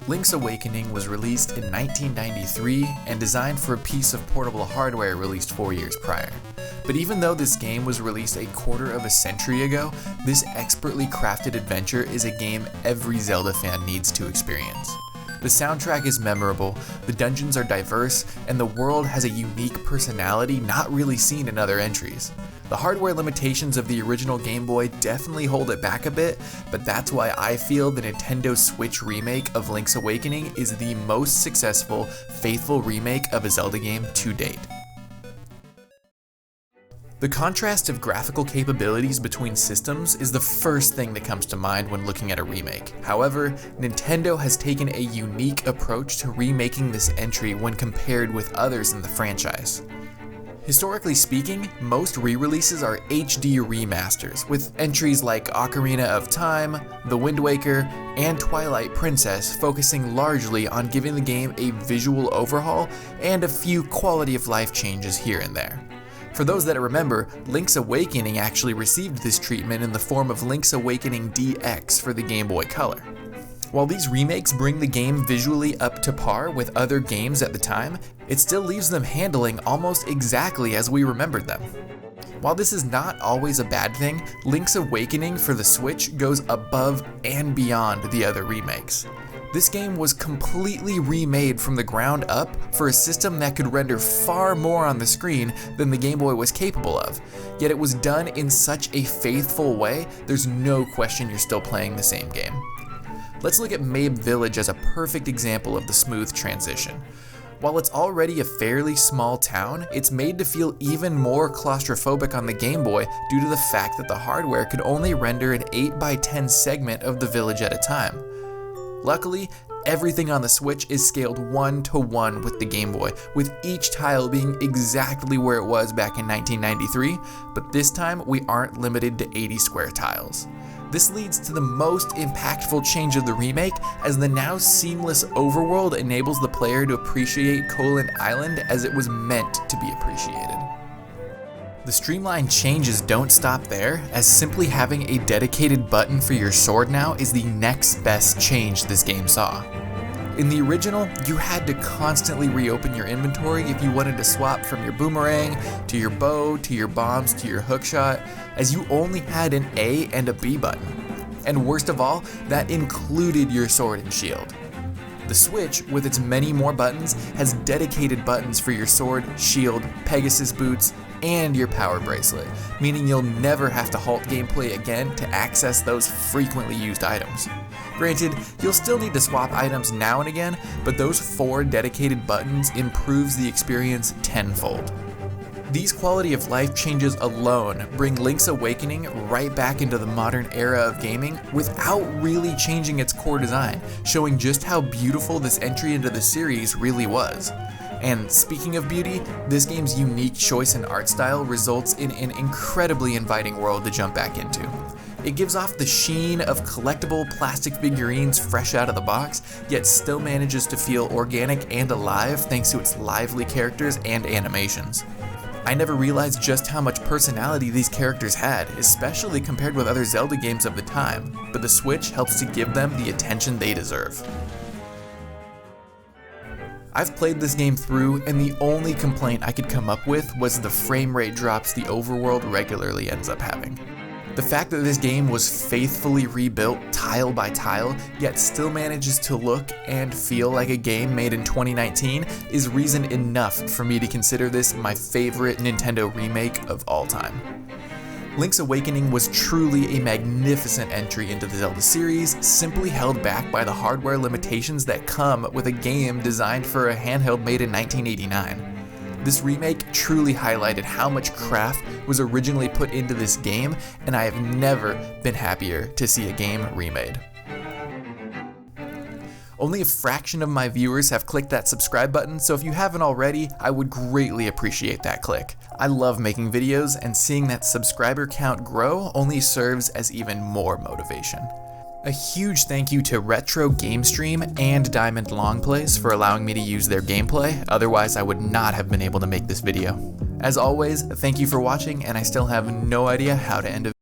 Link's Awakening was released in 1993 and designed for a piece of portable hardware released 4 years prior. But even though this game was released a quarter of a century ago, this expertly crafted adventure is a game every Zelda fan needs to experience. The soundtrack is memorable, the dungeons are diverse, and the world has a unique personality not really seen in other entries. The hardware limitations of the original Game Boy definitely hold it back a bit, but that's why I feel the Nintendo Switch remake of Link's Awakening is the most successful, faithful remake of a Zelda game to date. The contrast of graphical capabilities between systems is the first thing that comes to mind when looking at a remake. However, Nintendo has taken a unique approach to remaking this entry when compared with others in the franchise. Historically speaking, most re-releases are HD remasters, with entries like Ocarina of Time, The Wind Waker, and Twilight Princess focusing largely on giving the game a visual overhaul and a few quality of life changes here and there. For those that remember, Link's Awakening actually received this treatment in the form of Link's Awakening DX for the Game Boy Color. While these remakes bring the game visually up to par with other games at the time, it still leaves them handling almost exactly as we remembered them. While this is not always a bad thing, Link's Awakening for the Switch goes above and beyond the other remakes. This game was completely remade from the ground up for a system that could render far more on the screen than the Game Boy was capable of, yet it was done in such a faithful way, there's no question you're still playing the same game. Let's look at Mabe Village as a perfect example of the smooth transition. While it's already a fairly small town, it's made to feel even more claustrophobic on the Game Boy due to the fact that the hardware could only render an 8x10 segment of the village at a time. Luckily, everything on the Switch is scaled 1-to-1 with the Game Boy, with each tile being exactly where it was back in 1993, but this time we aren't limited to 80 square tiles. This leads to the most impactful change of the remake, as the now seamless overworld enables the player to appreciate Koland Island as it was meant to be appreciated. The streamlined changes don't stop there, as simply having a dedicated button for your sword now is the next best change this game saw. In the original, you had to constantly reopen your inventory if you wanted to swap from your boomerang, to your bow, to your bombs, to your hookshot, as you only had an A and a B button. And worst of all, that included your sword and shield. The Switch, with its many more buttons, has dedicated buttons for your sword, shield, Pegasus boots, and your power bracelet, meaning you'll never have to halt gameplay again to access those frequently used items. Granted, you'll still need to swap items now and again, but those 4 dedicated buttons improves the experience tenfold. These quality of life changes alone bring Link's Awakening right back into the modern era of gaming without really changing its core design, showing just how beautiful this entry into the series really was. And speaking of beauty, this game's unique choice in art style results in an incredibly inviting world to jump back into. It gives off the sheen of collectible plastic figurines fresh out of the box, yet still manages to feel organic and alive thanks to its lively characters and animations. I never realized just how much personality these characters had, especially compared with other Zelda games of the time, but the Switch helps to give them the attention they deserve. I've played this game through, and the only complaint I could come up with was the frame rate drops the overworld regularly ends up having. The fact that this game was faithfully rebuilt tile by tile, yet still manages to look and feel like a game made in 2019 is reason enough for me to consider this my favorite Nintendo remake of all time. Link's Awakening was truly a magnificent entry into the Zelda series, simply held back by the hardware limitations that come with a game designed for a handheld made in 1989. This remake truly highlighted how much craft was originally put into this game, and I have never been happier to see a game remade. Only a fraction of my viewers have clicked that subscribe button, so if you haven't already, I would greatly appreciate that click. I love making videos, and seeing that subscriber count grow only serves as even more motivation. A huge thank you to Retro Game Stream and Diamond Longplays for allowing me to use their gameplay, otherwise I would not have been able to make this video. As always, thank you for watching, and I still have no idea how to end a